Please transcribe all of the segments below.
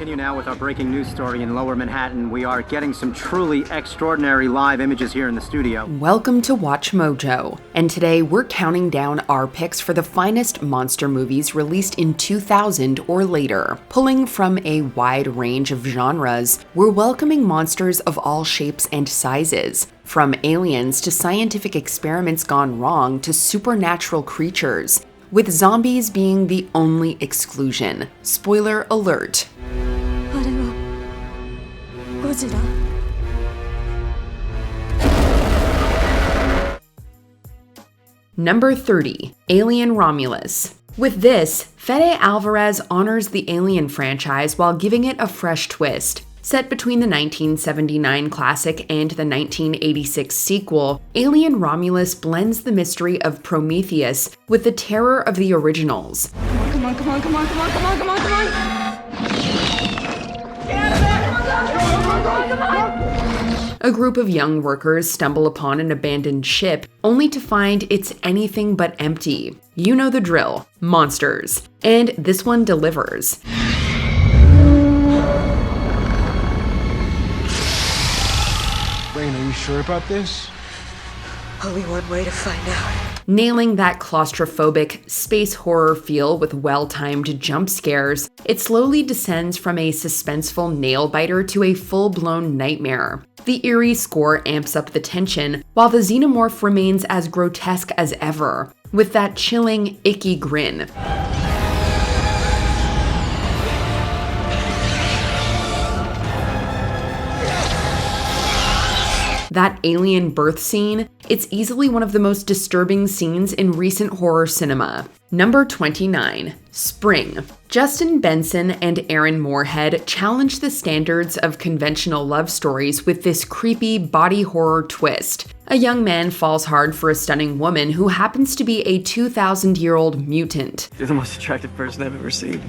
continue now with our breaking news story in Lower Manhattan. We are getting some truly extraordinary live images here in the studio. Welcome to Watch Mojo, and today we're counting down our picks for the finest monster movies released in 2000 or later. Pulling from a wide range of genres, we're welcoming monsters of all shapes and sizes. From aliens to scientific experiments gone wrong to supernatural creatures, with zombies being the only exclusion. Spoiler alert. Godzilla. Number 30, Alien Romulus. With this, Fede Alvarez honors the Alien franchise while giving it a fresh twist. Set between the 1979 classic and the 1986 sequel, Alien Romulus blends the mystery of Prometheus with the terror of the originals. Come on. Get out of there! Come on! A group of young workers stumble upon an abandoned ship, only to find it's anything but empty. You know the drill, monsters. And this one delivers. Rain, are you sure about this? Only one way to find out. Nailing that claustrophobic space horror feel with well-timed jump scares, it slowly descends from a suspenseful nail-biter to a full-blown nightmare. The eerie score amps up the tension, while the xenomorph remains as grotesque as ever, with that chilling, icky grin. That alien birth scene, it's easily one of the most disturbing scenes in recent horror cinema. Number 29, Spring. Justin Benson and Aaron Moorhead challenge the standards of conventional love stories with this creepy body horror twist. A young man falls hard for a stunning woman who happens to be a 2,000-year-old mutant. You're the most attractive person I've ever seen.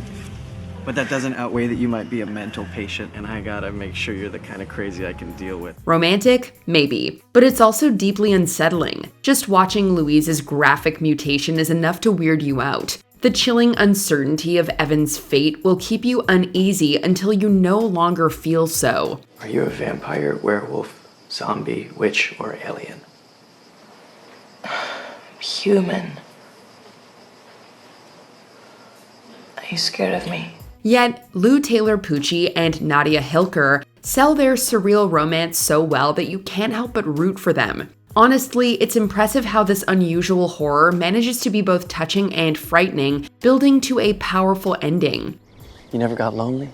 But that doesn't outweigh that you might be a mental patient, and I gotta make sure you're the kind of crazy I can deal with. Romantic? Maybe. But it's also deeply unsettling. Just watching Louise's graphic mutation is enough to weird you out. The chilling uncertainty of Evan's fate will keep you uneasy until you no longer feel so. Are you a vampire, werewolf, zombie, witch, or alien? Human. Are you scared of me? Yet, Lou Taylor Pucci and Nadia Hilker sell their surreal romance so well that you can't help but root for them. Honestly, it's impressive how this unusual horror manages to be both touching and frightening, building to a powerful ending. You never got lonely?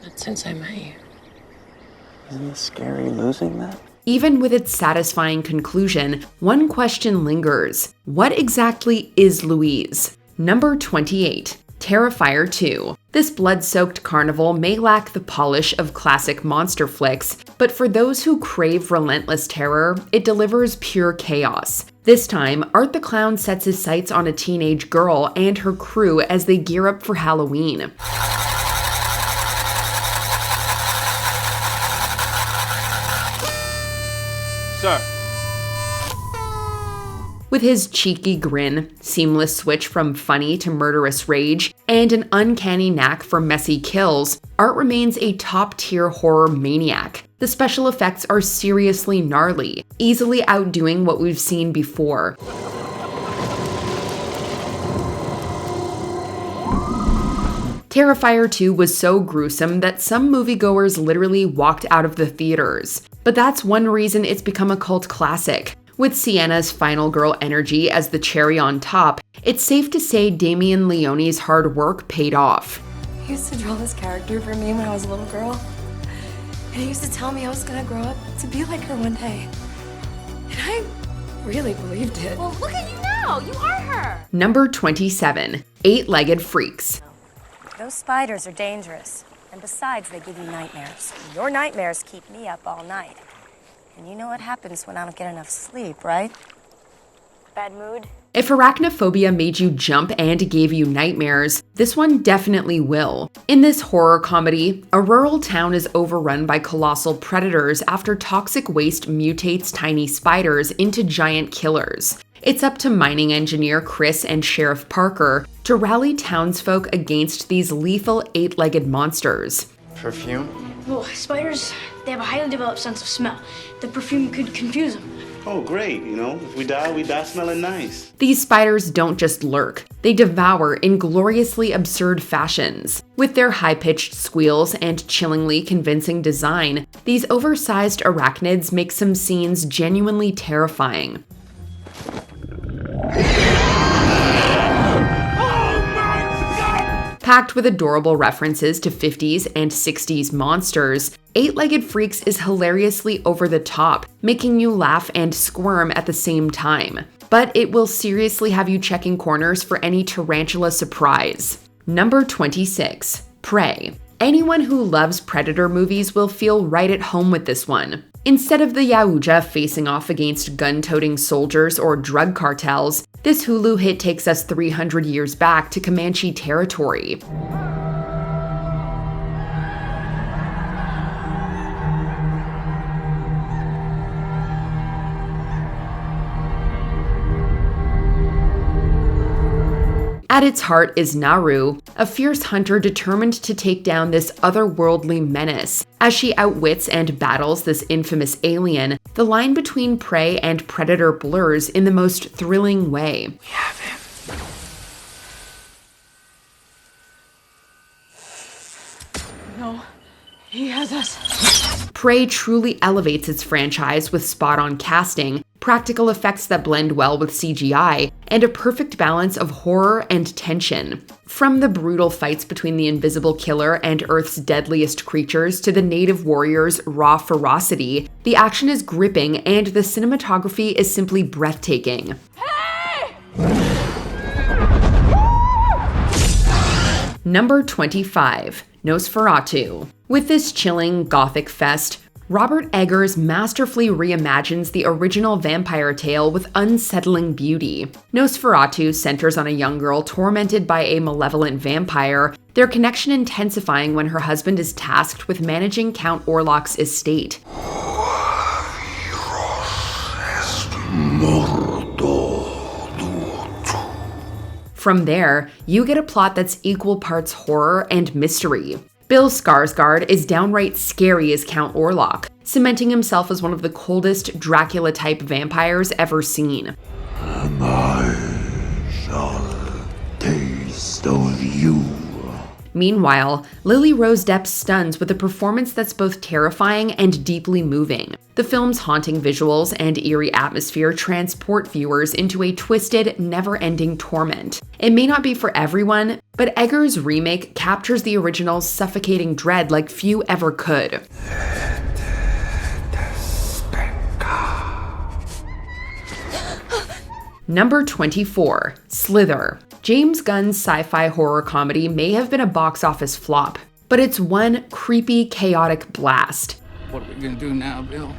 Not since I met you. Isn't it scary losing that? Even with its satisfying conclusion, one question lingers. What exactly is Louise? Number 28, Terrifier 2. This blood-soaked carnival may lack the polish of classic monster flicks, but for those who crave relentless terror, it delivers pure chaos. This time, Art the Clown sets his sights on a teenage girl and her crew as they gear up for Halloween. Sir. With his cheeky grin, seamless switch from funny to murderous rage, and an uncanny knack for messy kills, Art remains a top-tier horror maniac. The special effects are seriously gnarly, easily outdoing what we've seen before. Terrifier 2 was so gruesome that some moviegoers literally walked out of the theaters. But that's one reason it's become a cult classic. With Sienna's final girl energy as the cherry on top, it's safe to say Damien Leone's hard work paid off. He used to draw this character for me when I was a little girl. And he used to tell me I was gonna grow up to be like her one day. And I really believed it. Well, look at you now! You are her! Number 27, Eight-Legged Freaks. Those spiders are dangerous. And besides, they give you nightmares. Your nightmares keep me up all night. And you know what happens when I don't get enough sleep, right? Bad mood? If arachnophobia made you jump and gave you nightmares, this one definitely will. In this horror comedy, a rural town is overrun by colossal predators after toxic waste mutates tiny spiders into giant killers. It's up to mining engineer Chris and Sheriff Parker to rally townsfolk against these lethal 8-legged monsters. Perfume? Well, spiders, they have a highly developed sense of smell. The perfume could confuse them. Oh, great, if we die smelling nice. These spiders don't just lurk, they devour in gloriously absurd fashions. With their high-pitched squeals and chillingly convincing design, these oversized arachnids make some scenes genuinely terrifying. Packed with adorable references to 50s and 60s monsters, 8-Legged Freaks is hilariously over the top, making you laugh and squirm at the same time. But it will seriously have you checking corners for any tarantula surprise. Number 26. Prey. Anyone who loves Predator movies will feel right at home with this one. Instead of the Yahuja facing off against gun-toting soldiers or drug cartels, this Hulu hit takes us 300 years back to Comanche territory. At its heart is Naru, a fierce hunter determined to take down this otherworldly menace. As she outwits and battles this infamous alien, the line between prey and predator blurs in the most thrilling way. We have him. No, he has us. Prey truly elevates its franchise with spot-on casting, practical effects that blend well with CGI, and a perfect balance of horror and tension. From the brutal fights between the invisible killer and Earth's deadliest creatures to the native warriors' raw ferocity, the action is gripping and the cinematography is simply breathtaking. Hey! Number 25. Nosferatu. With this chilling gothic fest, Robert Eggers masterfully reimagines the original vampire tale with unsettling beauty. Nosferatu centers on a young girl tormented by a malevolent vampire, their connection intensifying when her husband is tasked with managing Count Orlok's estate. From there, you get a plot that's equal parts horror and mystery. Bill Skarsgård is downright scary as Count Orlok, cementing himself as one of the coldest Dracula-type vampires ever seen. And I shall taste of you. Meanwhile, Lily Rose Depp stuns with a performance that's both terrifying and deeply moving. The film's haunting visuals and eerie atmosphere transport viewers into a twisted, never-ending torment. It may not be for everyone, but Eggers' remake captures the original's suffocating dread like few ever could. Number 24. Slither. James Gunn's sci-fi horror comedy may have been a box office flop, but it's one creepy, chaotic blast. What are we gonna do now, Bill?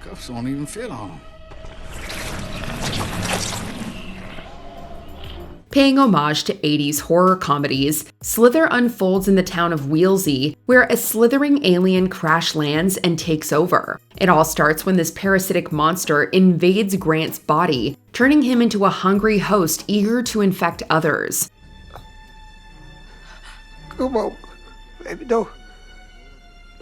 Cuffs won't even fit on him. Paying homage to 80s horror comedies, Slither unfolds in the town of Wheelsey, where a slithering alien crash lands and takes over. It all starts when this parasitic monster invades Grant's body, turning him into a hungry host eager to infect others. Come on, baby, don't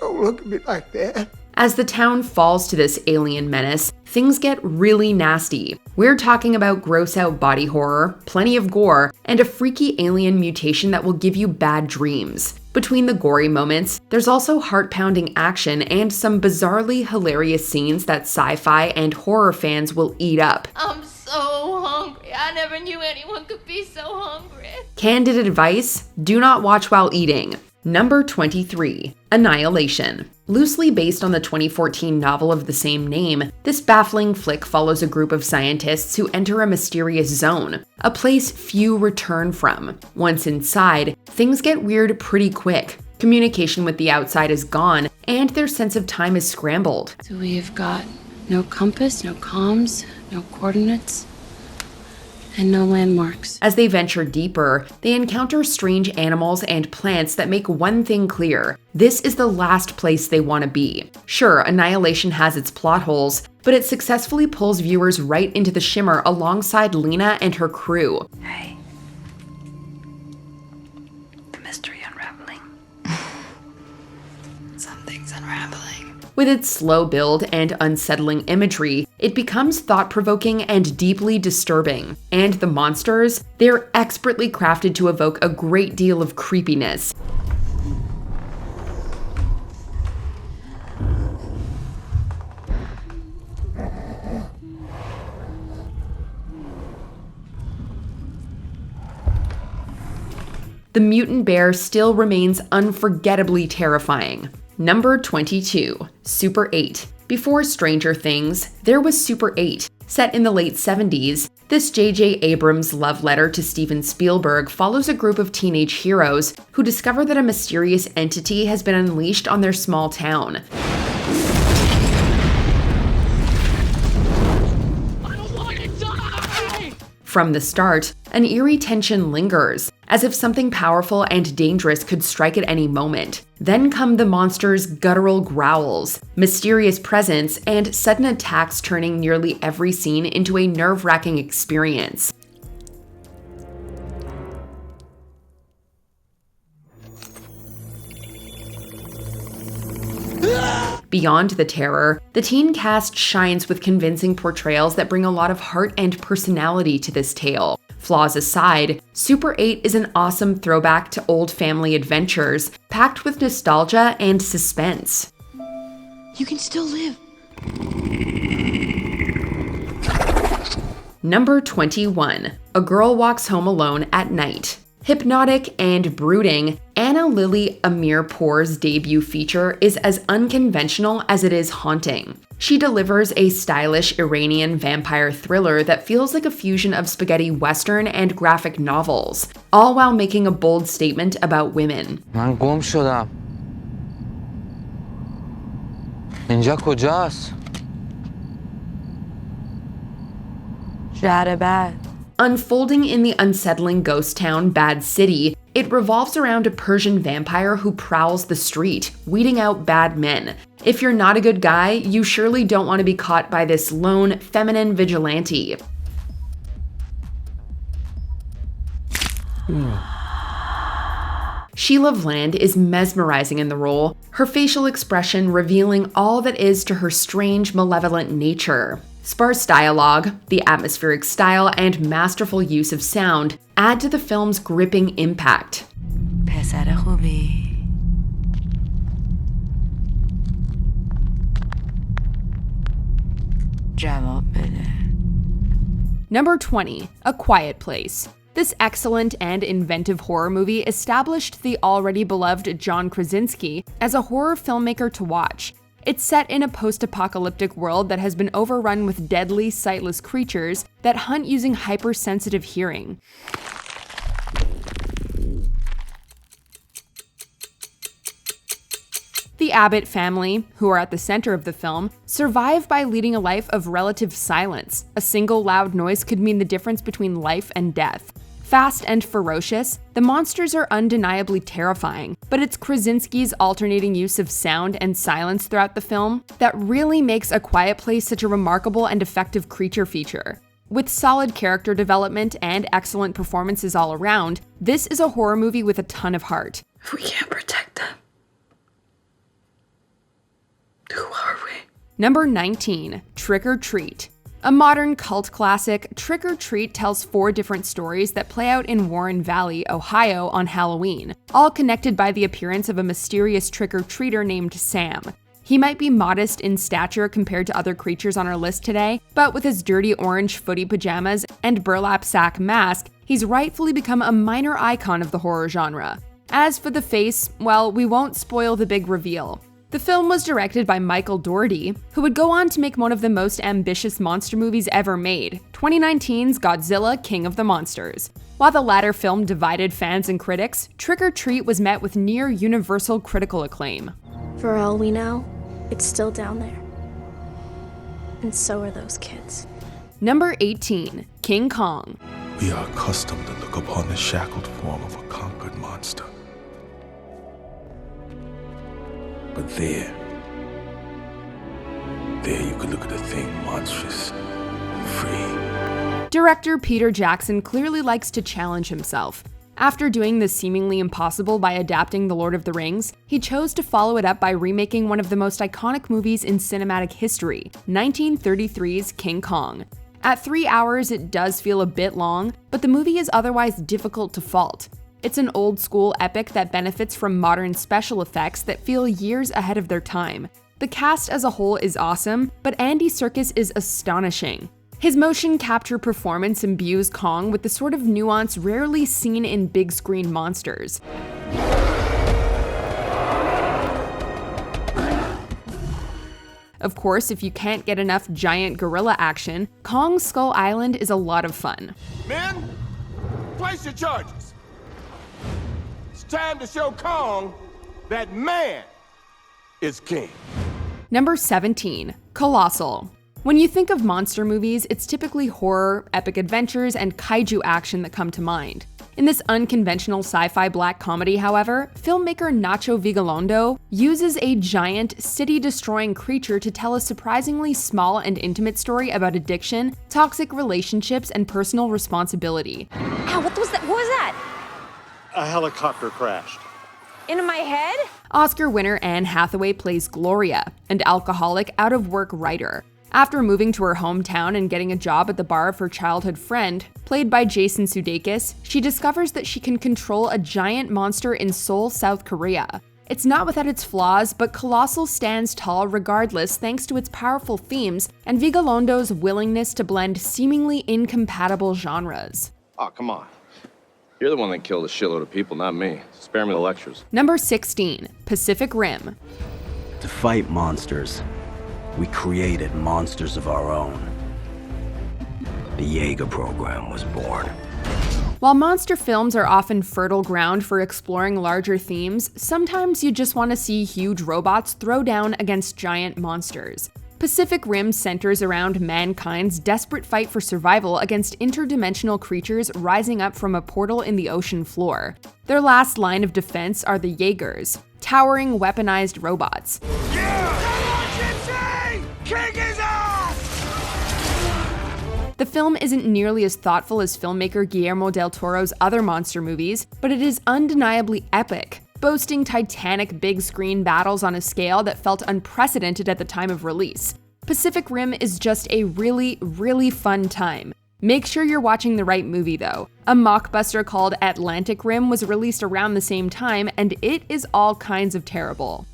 look at me like that. As the town falls to this alien menace, things get really nasty. We're talking about gross-out body horror, plenty of gore, and a freaky alien mutation that will give you bad dreams. Between the gory moments, there's also heart-pounding action and some bizarrely hilarious scenes that sci-fi and horror fans will eat up. I'm so hungry. I never knew anyone could be so hungry. Candid advice: do not watch while eating. Number 23. Annihilation. Loosely based on the 2014 novel of the same name, this baffling flick follows a group of scientists who enter a mysterious zone, a place few return from. Once inside, things get weird pretty quick. Communication with the outside is gone, and their sense of time is scrambled. So we've got no compass, no comms, no coordinates. And no landmarks. As they venture deeper, they encounter strange animals and plants that make one thing clear: this is the last place they want to be. Sure, Annihilation has its plot holes, but it successfully pulls viewers right into the shimmer alongside Lena and her crew. Hey. The mystery unraveling. Something's unraveling. With its slow build and unsettling imagery, it becomes thought-provoking and deeply disturbing. And the monsters, they're expertly crafted to evoke a great deal of creepiness. The mutant bear still remains unforgettably terrifying. Number 22, Super 8. Before Stranger Things, there was Super 8. Set in the late 70s, this J.J. Abrams love letter to Steven Spielberg follows a group of teenage heroes who discover that a mysterious entity has been unleashed on their small town. From the start, an eerie tension lingers, as if something powerful and dangerous could strike at any moment. Then come the monster's guttural growls, mysterious presence, and sudden attacks, turning nearly every scene into a nerve-wracking experience. Beyond the terror, the teen cast shines with convincing portrayals that bring a lot of heart and personality to this tale. Flaws aside, Super 8 is an awesome throwback to old family adventures, packed with nostalgia and suspense. You can still live. Number 21. A girl walks home alone at night. Hypnotic and brooding, Anna Lily Amirpour's debut feature is as unconventional as it is haunting. She delivers a stylish Iranian vampire thriller that feels like a fusion of spaghetti western and graphic novels, all while making a bold statement about women. من گم شدم. اینجا کجاست؟ Bad. Unfolding in the unsettling ghost town Bad City, it revolves around a Persian vampire who prowls the street, weeding out bad men. If you're not a good guy, you surely don't want to be caught by this lone, feminine vigilante. Sheila Vland is mesmerizing in the role, her facial expression revealing all that is to her strange, malevolent nature. Sparse dialogue, the atmospheric style, and masterful use of sound add to the film's gripping impact. پسر خوبی. جواب بده. Number 20, A Quiet Place. This excellent and inventive horror movie established the already beloved John Krasinski as a horror filmmaker to watch. It's set in a post-apocalyptic world that has been overrun with deadly, sightless creatures that hunt using hypersensitive hearing. The Abbott family, who are at the center of the film, survive by leading a life of relative silence. A single loud noise could mean the difference between life and death. Fast and ferocious, the monsters are undeniably terrifying, but it's Krasinski's alternating use of sound and silence throughout the film that really makes A Quiet Place such a remarkable and effective creature feature. With solid character development and excellent performances all around, this is a horror movie with a ton of heart. If we can't protect them, who are we? Number 19, Trick or Treat. A modern cult classic, Trick or Treat tells 4 different stories that play out in Warren Valley, Ohio on Halloween, all connected by the appearance of a mysterious trick-or-treater named Sam. He might be modest in stature compared to other creatures on our list today, but with his dirty orange footy pajamas and burlap sack mask, he's rightfully become a minor icon of the horror genre. As for the face, well, we won't spoil the big reveal. The film was directed by Michael Dougherty, who would go on to make one of the most ambitious monster movies ever made, 2019's Godzilla King of the Monsters. While the latter film divided fans and critics, Trick or Treat was met with near universal critical acclaim. For all we know, it's still down there. And so are those kids. Number 18, King Kong. We are accustomed to look upon the shackled form of a conquered monster. But there you could look at a thing monstrous and free. Director Peter Jackson clearly likes to challenge himself. After doing the seemingly impossible by adapting The Lord of the Rings, he chose to follow it up by remaking one of the most iconic movies in cinematic history, 1933's King Kong. At 3 hours, it does feel a bit long, but the movie is otherwise difficult to fault. It's an old-school epic that benefits from modern special effects that feel years ahead of their time. The cast as a whole is awesome, but Andy Serkis is astonishing. His motion capture performance imbues Kong with the sort of nuance rarely seen in big-screen monsters. Of course, if you can't get enough giant gorilla action, Kong Skull Island is a lot of fun. Men, place your charges. It's time to show Kong that man is king. Number 17, Colossal. When you think of monster movies, it's typically horror, epic adventures, and kaiju action that come to mind. In this unconventional sci-fi black comedy, however, filmmaker Nacho Vigalondo uses a giant, city-destroying creature to tell a surprisingly small and intimate story about addiction, toxic relationships, and personal responsibility. Ow, what was that? What was that? A helicopter crashed. Into my head? Oscar winner Anne Hathaway plays Gloria, an alcoholic, out-of-work writer. After moving to her hometown and getting a job at the bar of her childhood friend, played by Jason Sudeikis, she discovers that she can control a giant monster in Seoul, South Korea. It's not without its flaws, but Colossal stands tall regardless thanks to its powerful themes and Vigalondo's willingness to blend seemingly incompatible genres. Oh, come on. You're the one that killed a shitload of people, not me. Spare me the lectures. Number 16, Pacific Rim. To fight monsters, we created monsters of our own. The Jaeger program was born. While monster films are often fertile ground for exploring larger themes, sometimes you just want to see huge robots throw down against giant monsters. Pacific Rim centers around mankind's desperate fight for survival against interdimensional creatures rising up from a portal in the ocean floor. Their last line of defense are the Jaegers, towering weaponized robots. King is off! The film isn't nearly as thoughtful as filmmaker Guillermo del Toro's other monster movies, but it is undeniably epic, boasting titanic big-screen battles on a scale that felt unprecedented at the time of release. Pacific Rim is just a really, really fun time. Make sure you're watching the right movie though. A mockbuster called Atlantic Rim was released around the same time, and it is all kinds of terrible.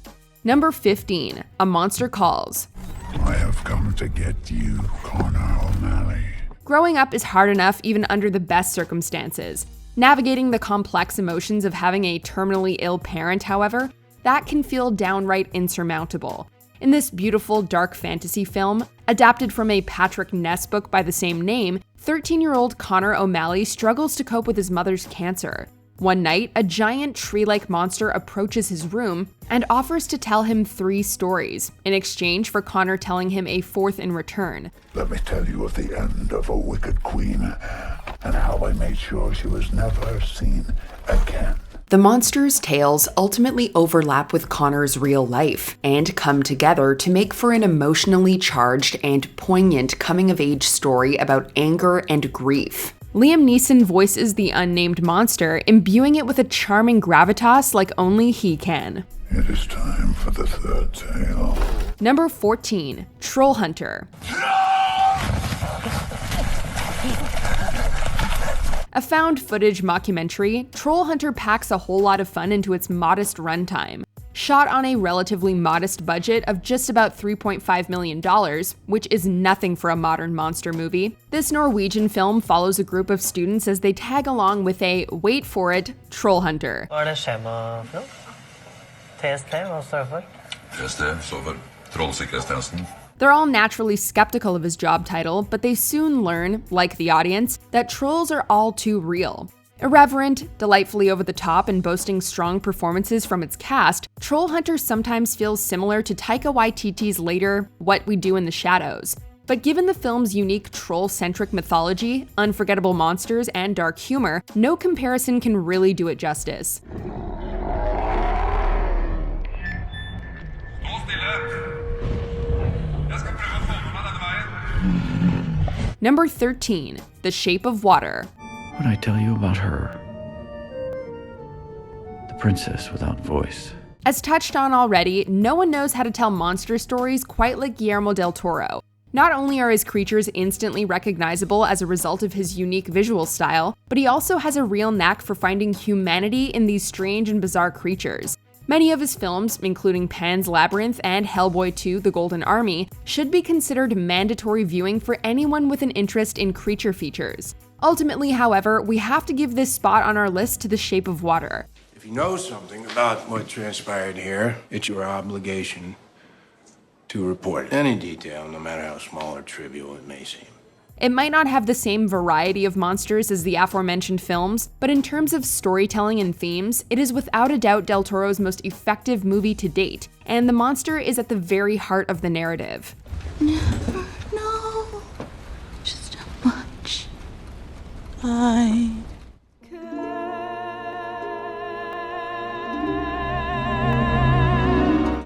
Number 15, A Monster Calls. I have come to get you, Connor O'Malley. Growing up is hard enough even under the best circumstances. Navigating the complex emotions of having a terminally ill parent, however, that can feel downright insurmountable. In this beautiful dark fantasy film, adapted from a Patrick Ness book by the same name, 13-year-old Connor O'Malley struggles to cope with his mother's cancer. One night, a giant tree-like monster approaches his room and offers to tell him 3 stories, in exchange for Connor telling him a 4th in return. Let me tell you of the end of a wicked queen and how I made sure she was never seen again. The monsters' tales ultimately overlap with Connor's real life and come together to make for an emotionally charged and poignant coming-of-age story about anger and grief. Liam Neeson voices the unnamed monster, imbuing it with a charming gravitas like only he can. It is time for the 3rd tale. Number 14, Trollhunter. A found-footage mockumentary, Trollhunter packs a whole lot of fun into its modest runtime. Shot on a relatively modest budget of just about $3.5 million, which is nothing for a modern monster movie, this Norwegian film follows a group of students as they tag along with a, wait for it, troll hunter. Hva det skjema for noe? TST, hva står det for? TST står for Trollsikkerhetstjenesten. They're all naturally skeptical of his job title, but they soon learn, like the audience, that trolls are all too real. Irreverent, delightfully over the top, and boasting strong performances from its cast, Trollhunter sometimes feels similar to Taika Waititi's later What We Do in the Shadows. But given the film's unique troll-centric mythology, unforgettable monsters, and dark humor, no comparison can really do it justice. Number 13, The Shape of Water. What I tell you about her? The princess without voice. As touched on already, no one knows how to tell monster stories quite like Guillermo del Toro. Not only are his creatures instantly recognizable as a result of his unique visual style, but he also has a real knack for finding humanity in these strange and bizarre creatures. Many of his films, including Pan's Labyrinth and Hellboy 2: The Golden Army, should be considered mandatory viewing for anyone with an interest in creature features. Ultimately, however, we have to give this spot on our list to The Shape of Water. If you know something about what transpired here, it's your obligation to report any detail, no matter how small or trivial it may seem. It might not have the same variety of monsters as the aforementioned films, but in terms of storytelling and themes, it is without a doubt Del Toro's most effective movie to date, and the monster is at the very heart of the narrative. Never know just how much I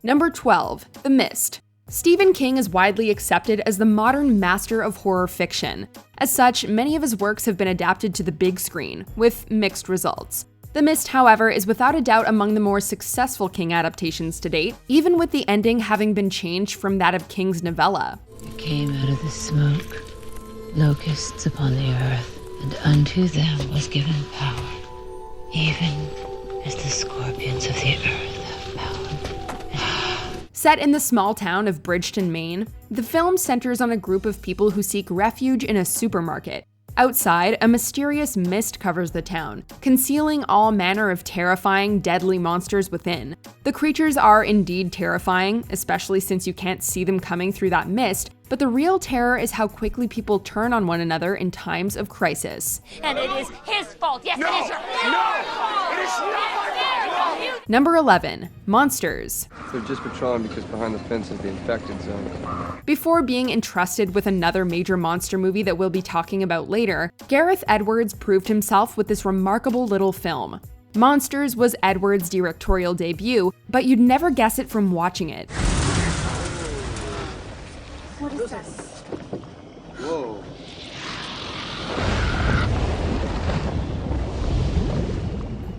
Number 12, The Mist. Stephen King is widely accepted as the modern master of horror fiction. As such, many of his works have been adapted to the big screen, with mixed results. The Mist, however, is without a doubt among the more successful King adaptations to date, even with the ending having been changed from that of King's novella. It came out of the smoke, locusts upon the earth, and unto them was given power, even as the scorpions of the earth have power. Set in the small town of Bridgeton, Maine, the film centers on a group of people who seek refuge in a supermarket. Outside, a mysterious mist covers the town, concealing all manner of terrifying, deadly monsters within. The creatures are indeed terrifying, especially since you can't see them coming through that mist, but the real terror is how quickly people turn on one another in times of crisis. And it is his fault. Yes, No! it is your No! It is not my fault! Number 11, Monsters. They're just patrolling because behind the fence is the infected zone. Before being entrusted with another major monster movie that we'll be talking about later, Gareth Edwards proved himself with this remarkable little film. Monsters was Edwards' directorial debut, but you'd never guess it from watching it. What is this? Whoa.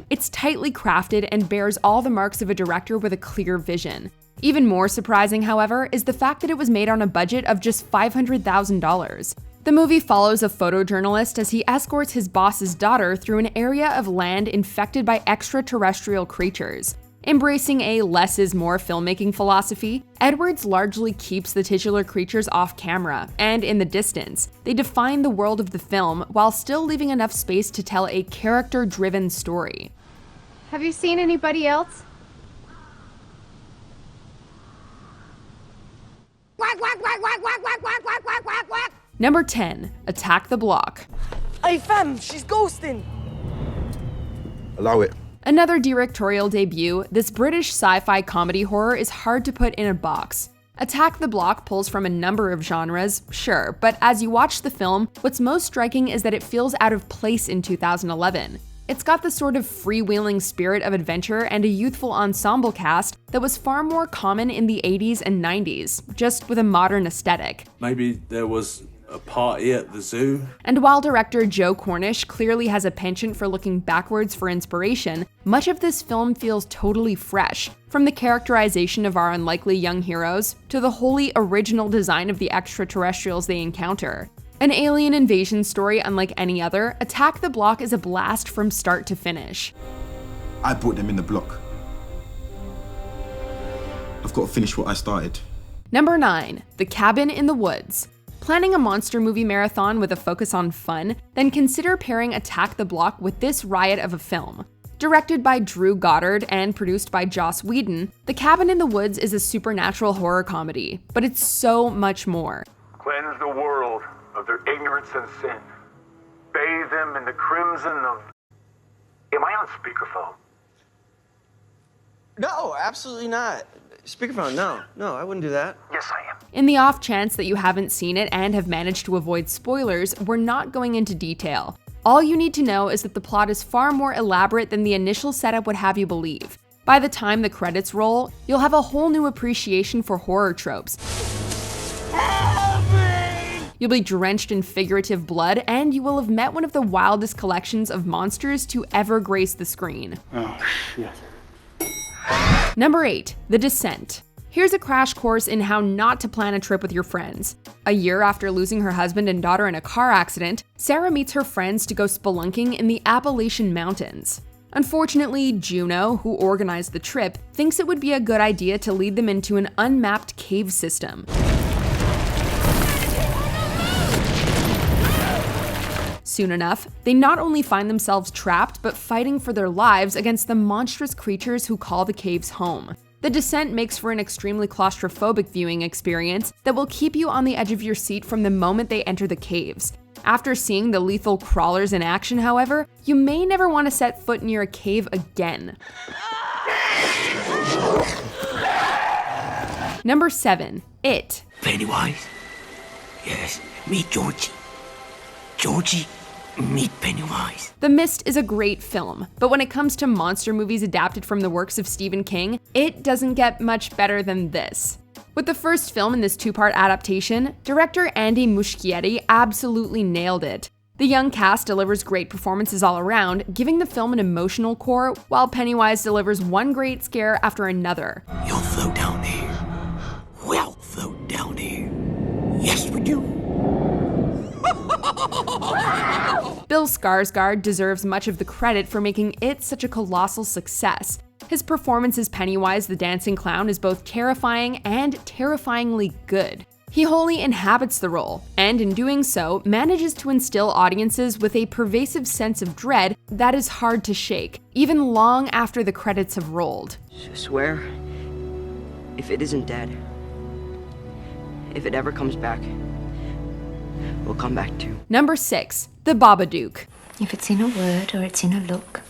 It's tightly crafted and bears all the marks of a director with a clear vision. Even more surprising, however, is the fact that it was made on a budget of just $500,000. The movie follows a photojournalist as he escorts his boss's daughter through an area of land infected by extraterrestrial creatures. Embracing a less is more filmmaking philosophy, Edwards largely keeps the titular creatures off camera and in the distance. They define the world of the film while still leaving enough space to tell a character-driven story. Have you seen anybody else? Number 10, Attack the Block. Hey fam, she's ghosting! Allow it. Another directorial debut, this British sci-fi comedy horror is hard to put in a box. Attack the Block pulls from a number of genres, sure, but as you watch the film, what's most striking is that it feels out of place in 2011. It's got the sort of freewheeling spirit of adventure and a youthful ensemble cast that was far more common in the 80s and 90s, just with a modern aesthetic. Maybe there was a party at the zoo. And while director Joe Cornish clearly has a penchant for looking backwards for inspiration, much of this film feels totally fresh, from the characterization of our unlikely young heroes to the wholly original design of the extraterrestrials they encounter. An alien invasion story unlike any other, Attack the Block is a blast from start to finish. I brought them in the block. I've got to finish what I started. Number 9, The Cabin in the Woods. Planning a monster movie marathon with a focus on fun? Then consider pairing Attack the Block with this riot of a film. Directed by Drew Goddard and produced by Joss Whedon, The Cabin in the Woods is a supernatural horror comedy, but it's so much more. Cleanse the world of their ignorance and sin. Bathe them in the crimson of... Am I on speakerphone? No, absolutely not. Speakerphone, no, I wouldn't do that. Yes, I am. In the off chance that you haven't seen it and have managed to avoid spoilers, we're not going into detail. All you need to know is that the plot is far more elaborate than the initial setup would have you believe. By the time the credits roll, you'll have a whole new appreciation for horror tropes. You'll be drenched in figurative blood, and you will have met one of the wildest collections of monsters to ever grace the screen. Oh, shit. Number 8, The Descent. Here's a crash course in how not to plan a trip with your friends. A year after losing her husband and daughter in a car accident, Sarah meets her friends to go spelunking in the Appalachian Mountains. Unfortunately, Juno, who organized the trip, thinks it would be a good idea to lead them into an unmapped cave system. Soon enough, they not only find themselves trapped, but fighting for their lives against the monstrous creatures who call the caves home. The Descent makes for an extremely claustrophobic viewing experience that will keep you on the edge of your seat from the moment they enter the caves. After seeing the lethal crawlers in action, however, you may never want to set foot near a cave again. Number 7, It. Pennywise? Yes, meet Georgie. Georgie, meet Pennywise. The Mist is a great film, but when it comes to monster movies adapted from the works of Stephen King, it doesn't get much better than this. With the first film in this two-part adaptation, director Andy Muschietti absolutely nailed it. The young cast delivers great performances all around, giving the film an emotional core, while Pennywise delivers one great scare after another. You'll float down here. We'll float down here. Yes, we do. Bill Skarsgård deserves much of the credit for making it such a colossal success. His performance as Pennywise the Dancing Clown is both terrifying and terrifyingly good. He wholly inhabits the role, and in doing so, manages to instill audiences with a pervasive sense of dread that is hard to shake, even long after the credits have rolled. Swear, if it isn't dead, if it ever comes back, we'll come back too. Number 6, The Babadook. If it's in a word or it's in a look,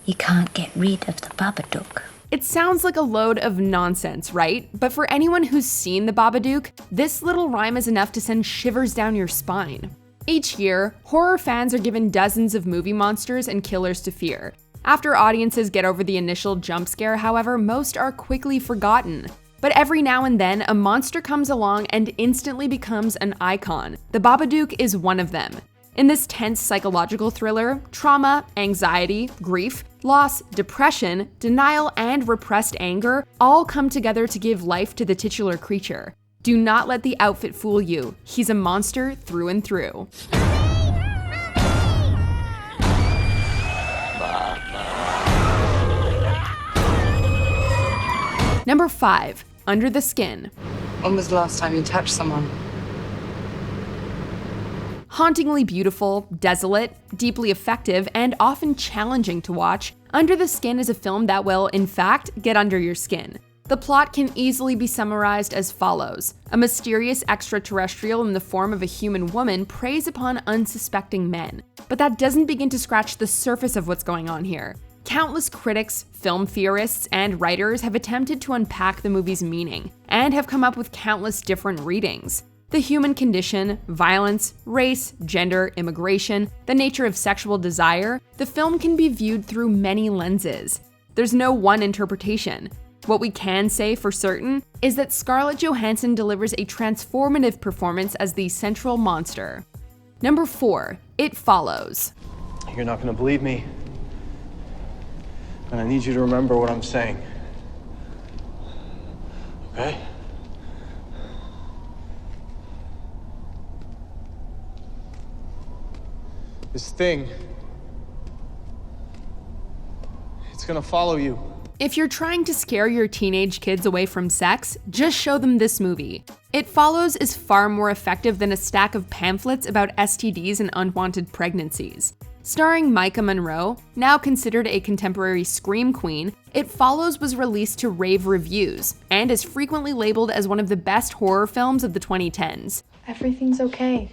you can't get rid of the Babadook. It sounds like a load of nonsense, right? But for anyone who's seen The Babadook, this little rhyme is enough to send shivers down your spine. Each year, horror fans are given dozens of movie monsters and killers to fear. After audiences get over the initial jump scare, however, most are quickly forgotten. But every now and then, a monster comes along and instantly becomes an icon. The Babadook is one of them. In this tense psychological thriller, trauma, anxiety, grief, loss, depression, denial, and repressed anger all come together to give life to the titular creature. Do not let the outfit fool you. He's a monster through and through. Number 5, Under the Skin. When was the last time you touched someone? Hauntingly beautiful, desolate, deeply effective, and often challenging to watch, Under the Skin is a film that will, in fact, get under your skin. The plot can easily be summarized as follows. A mysterious extraterrestrial in the form of a human woman preys upon unsuspecting men. But that doesn't begin to scratch the surface of what's going on here. Countless critics, film theorists, and writers have attempted to unpack the movie's meaning, and have come up with countless different readings. The human condition, violence, race, gender, immigration, the nature of sexual desire, the film can be viewed through many lenses. There's no one interpretation. What we can say for certain is that Scarlett Johansson delivers a transformative performance as the central monster. Number 4, It Follows. You're not gonna believe me, and I need you to remember what I'm saying. Okay? This thing, it's gonna follow you. If you're trying to scare your teenage kids away from sex, just show them this movie. It Follows is far more effective than a stack of pamphlets about STDs and unwanted pregnancies. Starring Micah Monroe, now considered a contemporary scream queen, It Follows was released to rave reviews, and is frequently labeled as one of the best horror films of the 2010s. Everything's okay.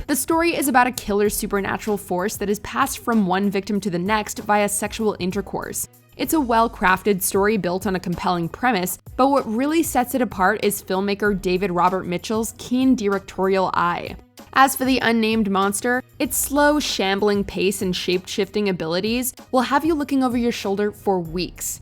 The story is about a killer supernatural force that is passed from one victim to the next via sexual intercourse. It's a well-crafted story built on a compelling premise, but what really sets it apart is filmmaker David Robert Mitchell's keen directorial eye. As for the unnamed monster, its slow, shambling pace and shape-shifting abilities will have you looking over your shoulder for weeks.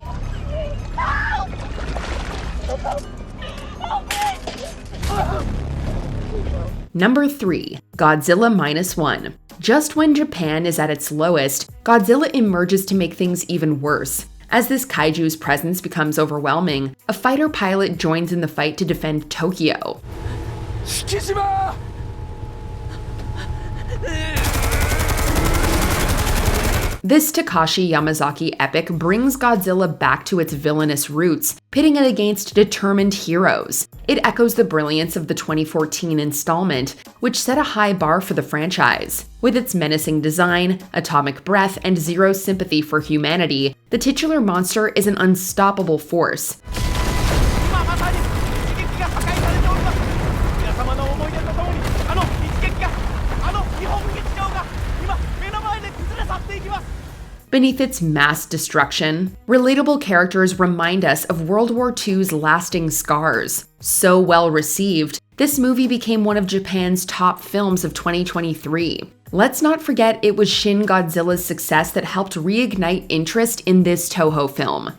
Number 3. Godzilla Minus One. Just when Japan is at its lowest, Godzilla emerges to make things even worse. As this kaiju's presence becomes overwhelming, a fighter pilot joins in the fight to defend Tokyo. This Takashi Yamazaki epic brings Godzilla back to its villainous roots, pitting it against determined heroes. It echoes the brilliance of the 2014 installment, which set a high bar for the franchise. With its menacing design, atomic breath, and zero sympathy for humanity, the titular monster is an unstoppable force. Beneath its mass destruction, relatable characters remind us of World War II's lasting scars. So well received, this movie became one of Japan's top films of 2023. Let's not forget it was Shin Godzilla's success that helped reignite interest in this Toho film.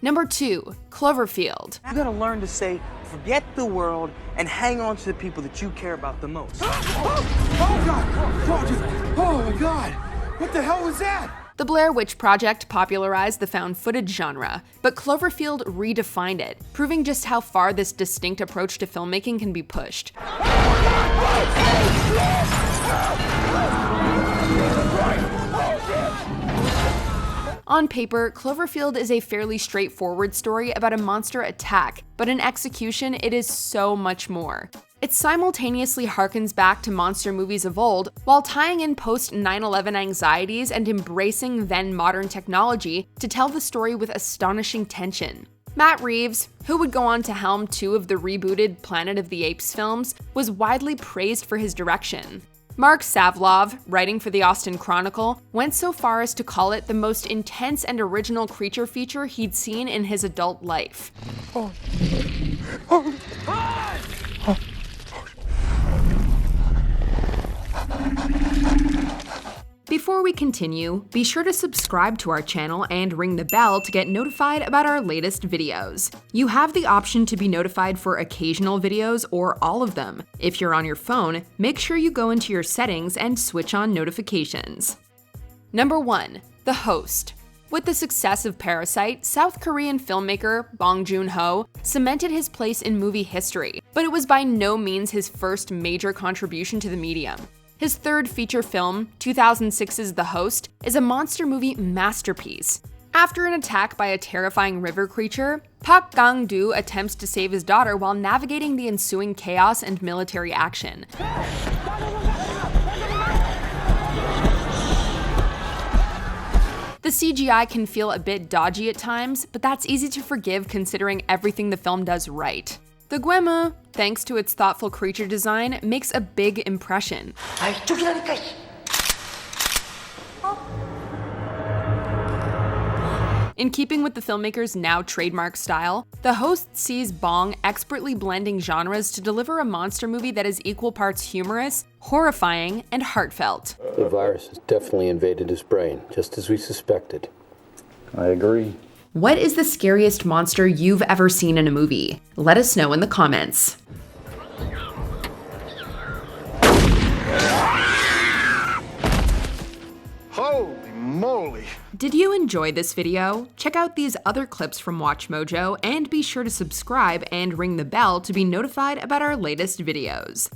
Number 2. Cloverfield. You gotta learn to say, forget the world and hang on to the people that you care about the most. Oh God! Oh my God! What the hell was that? The Blair Witch Project popularized the found footage genre, but Cloverfield redefined it, proving just how far this distinct approach to filmmaking can be pushed. On paper, Cloverfield is a fairly straightforward story about a monster attack, but in execution, it is so much more. It simultaneously harkens back to monster movies of old, while tying in post-9/11 anxieties and embracing then-modern technology to tell the story with astonishing tension. Matt Reeves, who would go on to helm 2 of the rebooted Planet of the Apes films, was widely praised for his direction. Mark Savlov, writing for the Austin Chronicle, went so far as to call it the most intense and original creature feature he'd seen in his adult life. Before we continue, be sure to subscribe to our channel and ring the bell to get notified about our latest videos. You have the option to be notified for occasional videos or all of them. If you're on your phone, make sure you go into your settings and switch on notifications. Number 1. The Host. With the success of Parasite, South Korean filmmaker Bong Joon-ho cemented his place in movie history, but it was by no means his first major contribution to the medium. His third feature film, 2006's The Host, is a monster movie masterpiece. After an attack by a terrifying river creature, Park Gang-do attempts to save his daughter while navigating the ensuing chaos and military action. The CGI can feel a bit dodgy at times, but that's easy to forgive considering everything the film does right. The Gwema, thanks to its thoughtful creature design, makes a big impression. In keeping with the filmmaker's now trademark style, The Host sees Bong expertly blending genres to deliver a monster movie that is equal parts humorous, horrifying, and heartfelt. The virus has definitely invaded his brain, just as we suspected. I agree. What is the scariest monster you've ever seen in a movie? Let us know in the comments. Holy moly! Did you enjoy this video? Check out these other clips from WatchMojo and be sure to subscribe and ring the bell to be notified about our latest videos.